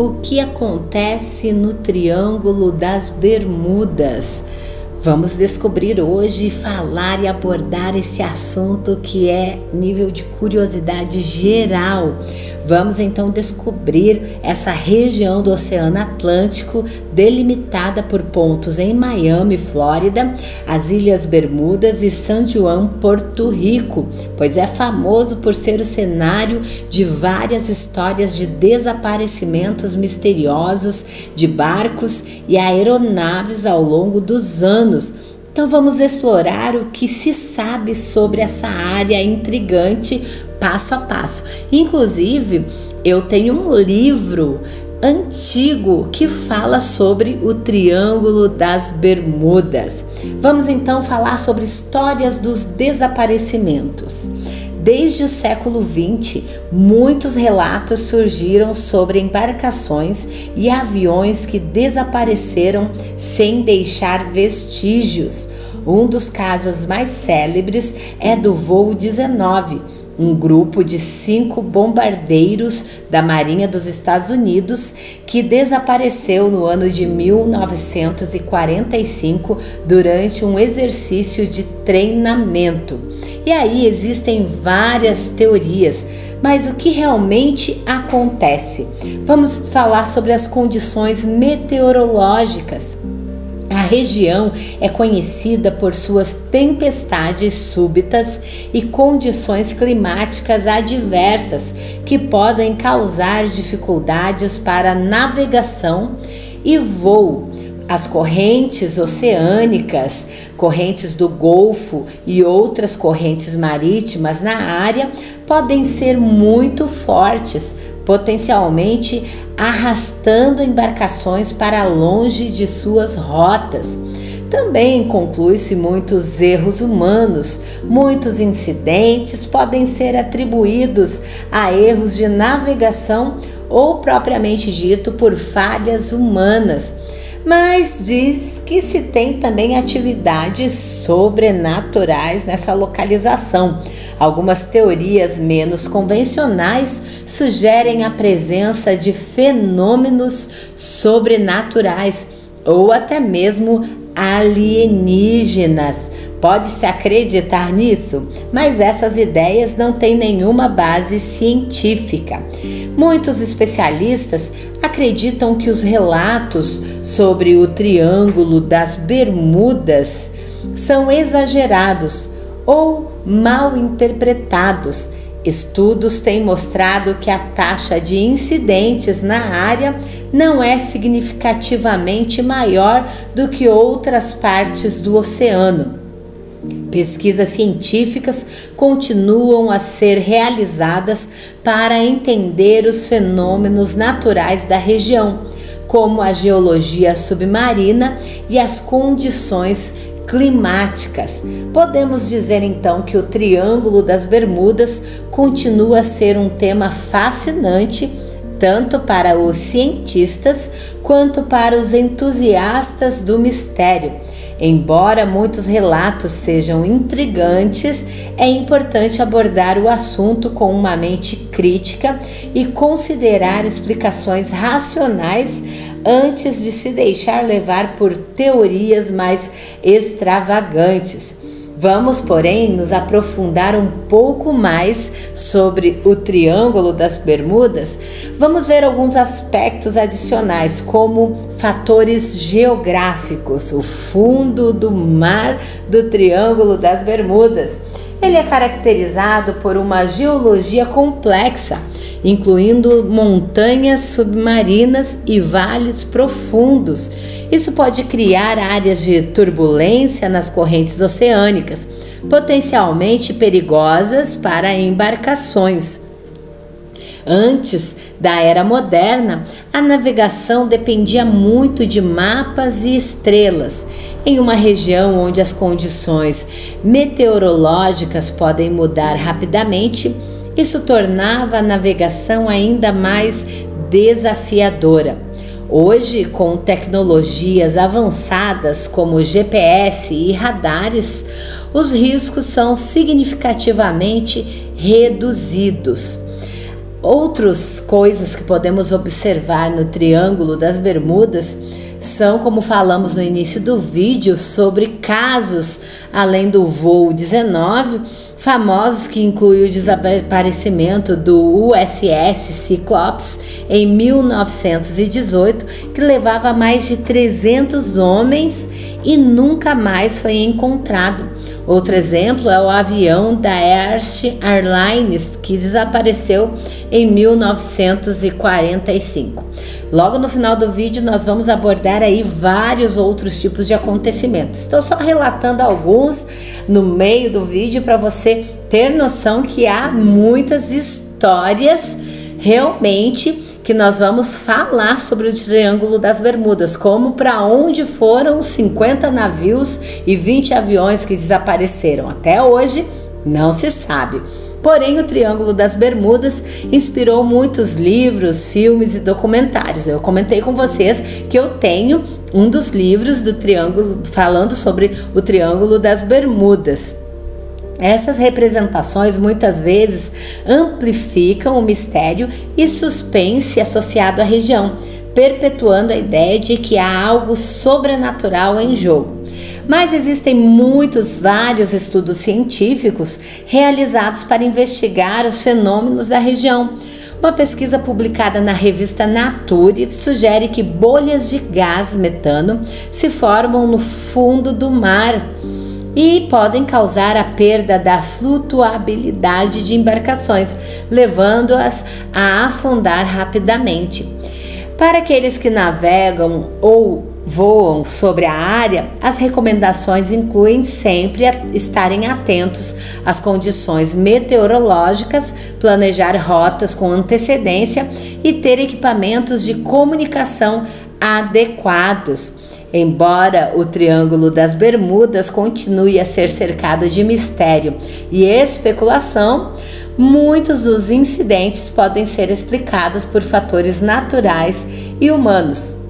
o que acontece no Triângulo das Bermudas. Vamos descobrir hoje, falar e abordar esse assunto que é nível de curiosidade geral. Vamos então descobrir essa região do Oceano Atlântico, delimitada por pontos em Miami, Flórida, as Ilhas Bermudas e San Juan, Porto Rico, pois é famoso por ser o cenário de várias histórias de desaparecimentos misteriosos de barcos e aeronaves ao longo dos anos. Então vamos explorar o que se sabe sobre essa área intrigante passo a passo. Inclusive, eu tenho um livro antigo que fala sobre o Triângulo das Bermudas. Vamos então falar sobre histórias dos desaparecimentos. Desde o século XX, muitos relatos surgiram sobre embarcações e aviões que desapareceram sem deixar vestígios. Um dos casos mais célebres é do voo 19, um grupo de 5 bombardeiros da Marinha dos Estados Unidos que desapareceu no ano de 1945 durante um exercício de treinamento. E aí existem várias teorias, mas o que realmente acontece? Vamos falar sobre as condições meteorológicas. A região é conhecida por suas tempestades súbitas e condições climáticas adversas que podem causar dificuldades para navegação e voo. As correntes oceânicas, correntes do Golfo e outras correntes marítimas na área podem ser muito fortes, potencialmente arrastando embarcações para longe de suas rotas. Também conclui-se muitos erros humanos. Muitos incidentes podem ser atribuídos a erros de navegação ou, propriamente dito, por falhas humanas. Mas diz que se tem também atividades sobrenaturais nessa localização. Algumas teorias menos convencionais sugerem a presença de fenômenos sobrenaturais ou até mesmo alienígenas. Pode-se acreditar nisso, mas essas ideias não têm nenhuma base científica. Muitos especialistas acreditam que os relatos sobre o Triângulo das Bermudas são exagerados ou mal interpretados. Estudos têm mostrado que a taxa de incidentes na área não é significativamente maior do que outras partes do oceano. Pesquisas científicas continuam a ser realizadas para entender os fenômenos naturais da região, como a geologia submarina e as condições climáticas. Podemos dizer então que o Triângulo das Bermudas continua a ser um tema fascinante tanto para os cientistas quanto para os entusiastas do mistério. Embora muitos relatos sejam intrigantes, é importante abordar o assunto com uma mente crítica e considerar explicações racionais antes de se deixar levar por teorias mais extravagantes. Vamos, porém, nos aprofundar um pouco mais sobre o Triângulo das Bermudas. Vamos ver alguns aspectos adicionais, como fatores geográficos. O fundo do mar do Triângulo das Bermudas. Ele é caracterizado por uma geologia complexa, incluindo montanhas submarinas e vales profundos. Isso pode criar áreas de turbulência nas correntes oceânicas, potencialmente perigosas para embarcações. Antes da era moderna, a navegação dependia muito de mapas e estrelas. Em uma região onde as condições meteorológicas podem mudar rapidamente, isso tornava a navegação ainda mais desafiadora. Hoje, com tecnologias avançadas como GPS e radares, os riscos são significativamente reduzidos. Outras coisas que podemos observar no Triângulo das Bermudas são, como falamos no início do vídeo, sobre casos além do voo 19, famosos, que inclui o desaparecimento do USS Cyclops em 1918, que levava mais de 300 homens e nunca mais foi encontrado. Outro exemplo é o avião da Ernst Airlines, que desapareceu em 1945. Logo no final do vídeo nós vamos abordar aí vários outros tipos de acontecimentos. Estou só relatando alguns no meio do vídeo para você ter noção que há muitas histórias realmente que nós vamos falar sobre o Triângulo das Bermudas, como para onde foram os 50 navios e 20 aviões que desapareceram. Até hoje não se sabe. Porém, o Triângulo das Bermudas inspirou muitos livros, filmes e documentários. Eu comentei com vocês que eu tenho um dos livros do Triângulo falando sobre o Triângulo das Bermudas. Essas representações muitas vezes amplificam o mistério e suspense associado à região, perpetuando a ideia de que há algo sobrenatural em jogo. Mas existem vários estudos científicos realizados para investigar os fenômenos da região. Uma pesquisa publicada na revista Nature sugere que bolhas de gás metano se formam no fundo do mar e podem causar a perda da flutuabilidade de embarcações, levando-as a afundar rapidamente. Para aqueles que navegam ou voam sobre a área, as recomendações incluem sempre estarem atentos às condições meteorológicas, planejar rotas com antecedência e ter equipamentos de comunicação adequados. Embora o Triângulo das Bermudas continue a ser cercado de mistério e especulação, muitos dos incidentes podem ser explicados por fatores naturais e humanos.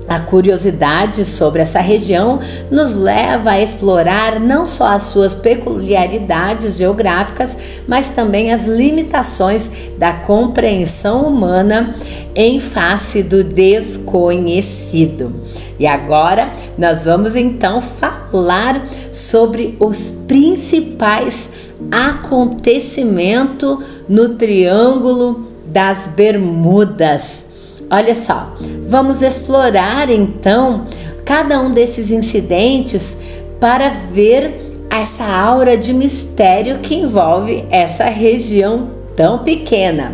A curiosidade sobre essa região nos leva a explorar não só as suas peculiaridades geográficas, mas também as limitações da compreensão humana em face do desconhecido. E agora nós vamos então falar sobre os principais acontecimentos no Triângulo das Bermudas. Olha só, vamos explorar então cada um desses incidentes para ver essa aura de mistério que envolve essa região tão pequena.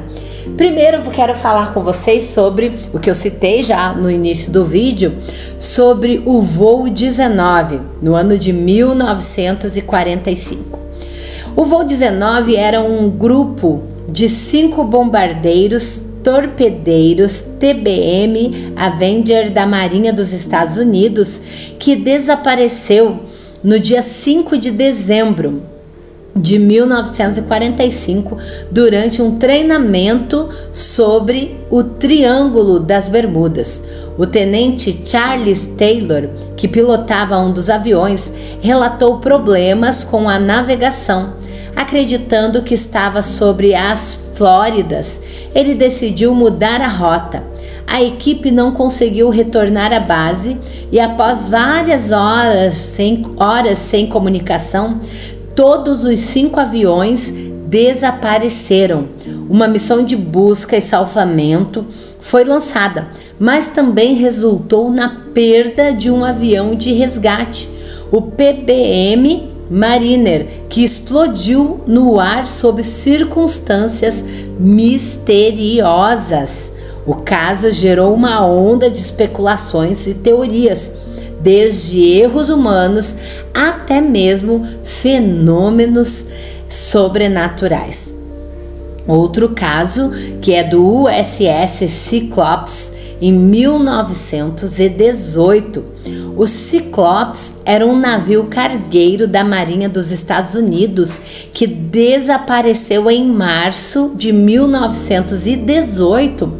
Primeiro eu quero falar com vocês sobre o que eu citei já no início do vídeo, sobre o voo 19, no ano de 1945. O voo 19 era um grupo de 5 bombardeiros torpedeiros TBM Avenger da Marinha dos Estados Unidos, que desapareceu no dia 5 de dezembro de 1945 durante um treinamento sobre o Triângulo das Bermudas. O tenente Charles Taylor, que pilotava um dos aviões, relatou problemas com a navegação. Acreditando que estava sobre as Flóridas, ele decidiu mudar a rota. A equipe não conseguiu retornar à base e, após várias horas sem comunicação, todos os 5 aviões desapareceram. Uma missão de busca e salvamento foi lançada, mas também resultou na perda de um avião de resgate, o PBM Mariner, que explodiu no ar sob circunstâncias misteriosas. O caso gerou uma onda de especulações e teorias, desde erros humanos até mesmo fenômenos sobrenaturais. Outro caso, que é do USS Cyclops, em 1918. O Cyclops era um navio cargueiro da Marinha dos Estados Unidos que desapareceu em março de 1918,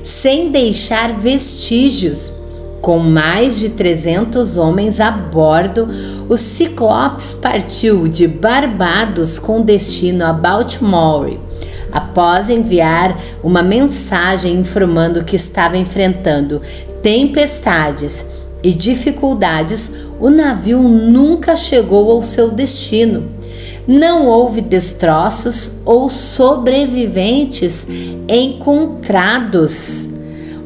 sem deixar vestígios. Com mais de 300 homens a bordo, o Cyclops partiu de Barbados com destino a Baltimore. Após enviar uma mensagem informando que estava enfrentando tempestades e dificuldades, o navio nunca chegou ao seu destino. Não houve destroços ou sobreviventes encontrados.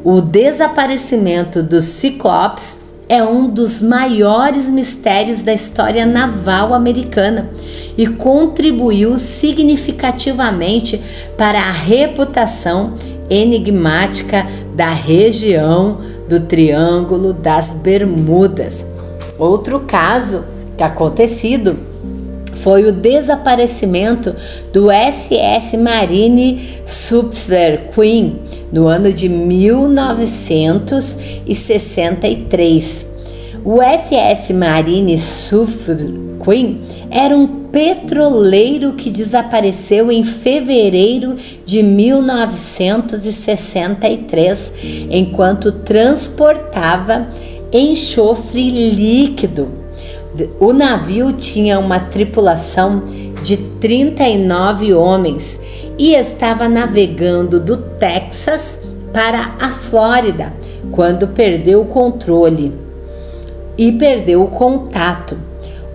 O desaparecimento dos Ciclopes é um dos maiores mistérios da história naval americana e contribuiu significativamente para a reputação enigmática da região do Triângulo das Bermudas. Outro caso que acontecido foi o desaparecimento do SS Marine Super Queen no ano de 1963. O SS Marine Super Queen era um petroleiro que desapareceu em fevereiro de 1963, enquanto transportava enxofre líquido. O navio tinha uma tripulação de 39 homens e estava navegando do Texas para a Flórida quando perdeu o controle e perdeu o contato.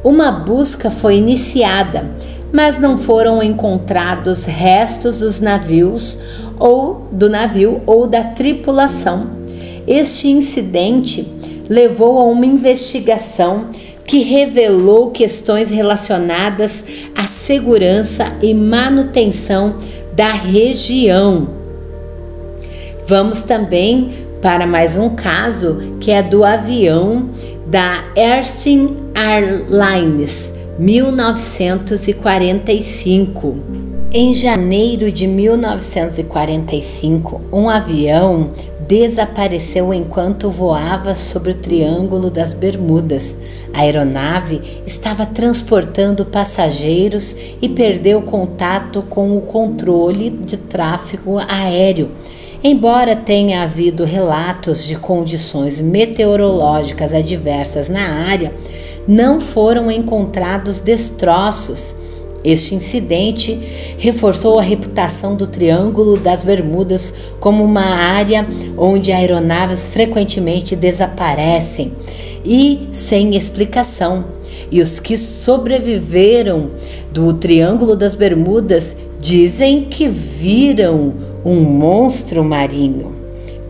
Uma busca foi iniciada, mas não foram encontrados restos dos navios ou do navio ou da tripulação. Este incidente levou a uma investigação que revelou questões relacionadas à segurança e manutenção da região. Vamos também para mais um caso, que é do avião da Airstream Airlines, 1945. Em janeiro de 1945, um avião desapareceu enquanto voava sobre o Triângulo das Bermudas. A aeronave estava transportando passageiros e perdeu contato com o controle de tráfego aéreo. Embora tenha havido relatos de condições meteorológicas adversas na área, não foram encontrados destroços. Este incidente reforçou a reputação do Triângulo das Bermudas como uma área onde aeronaves frequentemente desaparecem e sem explicação. E os que sobreviveram do Triângulo das Bermudas dizem que viram um monstro marinho.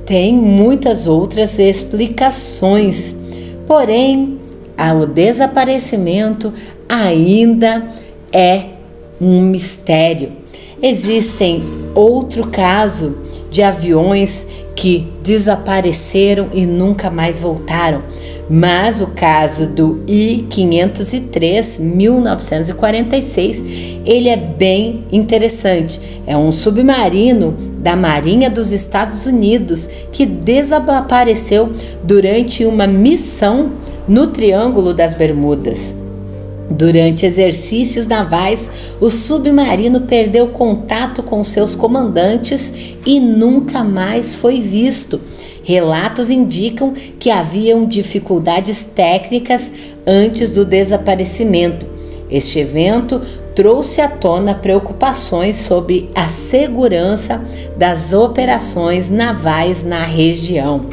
Tem muitas outras explicações, porém, o desaparecimento ainda é um mistério. Existem outro caso de aviões que desapareceram e nunca mais voltaram, mas o caso do I-503, 1946, ele é bem interessante. É um submarino da Marinha dos Estados Unidos que desapareceu durante uma missão no Triângulo das Bermudas. Durante exercícios navais, o submarino perdeu contato com seus comandantes e nunca mais foi visto. Relatos indicam que haviam dificuldades técnicas antes do desaparecimento. Este evento trouxe à tona preocupações sobre a segurança das operações navais na região.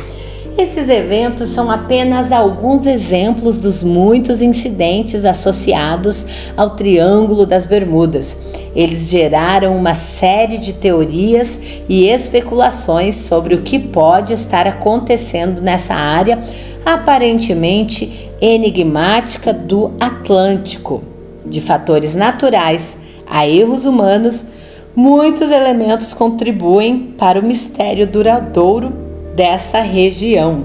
Esses eventos são apenas alguns exemplos dos muitos incidentes associados ao Triângulo das Bermudas. Eles geraram uma série de teorias e especulações sobre o que pode estar acontecendo nessa área aparentemente enigmática do Atlântico. De fatores naturais a erros humanos, muitos elementos contribuem para o mistério duradouro dessa região.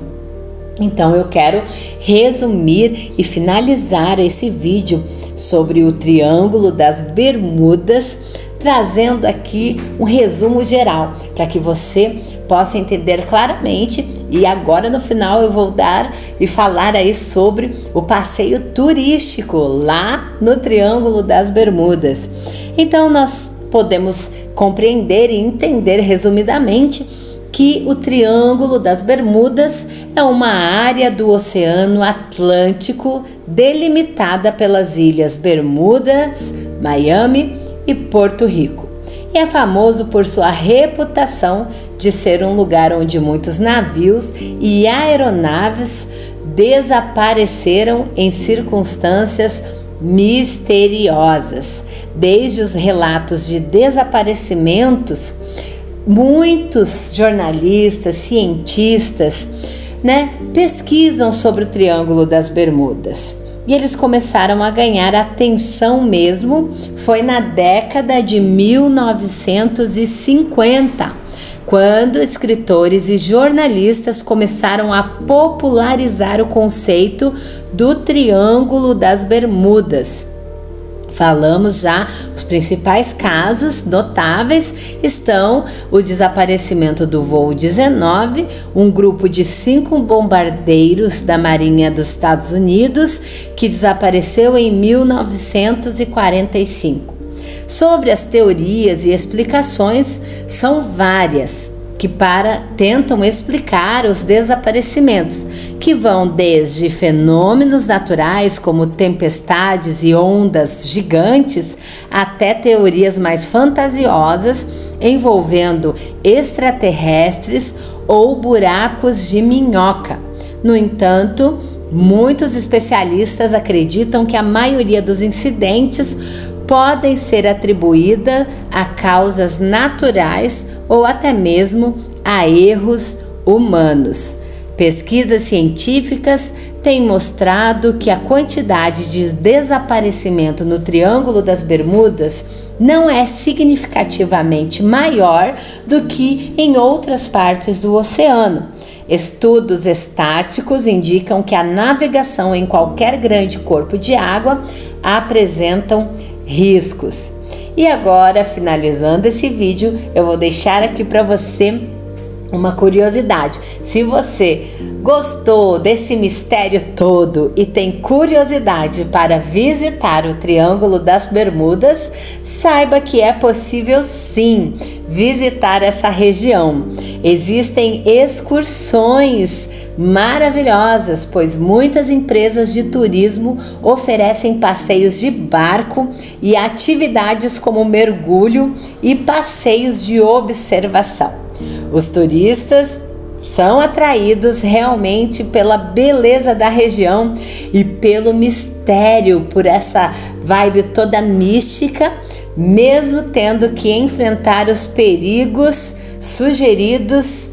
Então eu quero resumir e finalizar esse vídeo sobre o Triângulo das Bermudas, trazendo aqui um resumo geral para que você possa entender claramente. E agora no final eu vou dar e falar aí sobre o passeio turístico lá no Triângulo das Bermudas. Então nós podemos compreender e entender resumidamente que o Triângulo das Bermudas é uma área do Oceano Atlântico delimitada pelas ilhas Bermudas, Miami e Porto Rico. e é famoso por sua reputação de ser um lugar onde muitos navios e aeronaves desapareceram em circunstâncias misteriosas. Desde os relatos de desaparecimentos, muitos jornalistas, cientistas, pesquisam sobre o Triângulo das Bermudas. E eles começaram a ganhar atenção mesmo, foi na década de 1950, quando escritores e jornalistas começaram a popularizar o conceito do Triângulo das Bermudas. Falamos já, os principais casos notáveis estão o desaparecimento do voo 19, um grupo de 5 bombardeiros da Marinha dos Estados Unidos que desapareceu em 1945. Sobre as teorias e explicações, são várias que tentam explicar os desaparecimentos, que vão desde fenômenos naturais como tempestades e ondas gigantes até teorias mais fantasiosas envolvendo extraterrestres ou buracos de minhoca. No entanto, muitos especialistas acreditam que a maioria dos incidentes podem ser atribuídas a causas naturais ou até mesmo a erros humanos. Pesquisas científicas têm mostrado que a quantidade de desaparecimento no Triângulo das Bermudas não é significativamente maior do que em outras partes do oceano. Estudos estáticos indicam que a navegação em qualquer grande corpo de água apresentam riscos. E agora, finalizando esse vídeo, eu vou deixar aqui para você uma curiosidade. Se você gostou desse mistério todo e tem curiosidade para visitar o Triângulo das Bermudas, saiba que é possível sim visitar essa região. Existem excursões maravilhosas, pois muitas empresas de turismo oferecem passeios de barco e atividades como mergulho e passeios de observação. Os turistas são atraídos realmente pela beleza da região e pelo mistério, por essa vibe toda mística, mesmo tendo que enfrentar os perigos sugeridos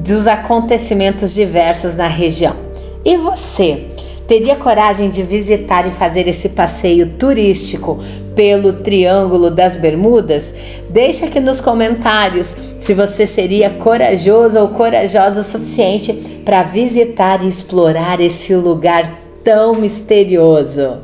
dos acontecimentos diversos na região. E você, teria coragem de visitar e fazer esse passeio turístico pelo Triângulo das Bermudas? Deixa aqui nos comentários se você seria corajoso ou corajosa o suficiente para visitar e explorar esse lugar tão misterioso.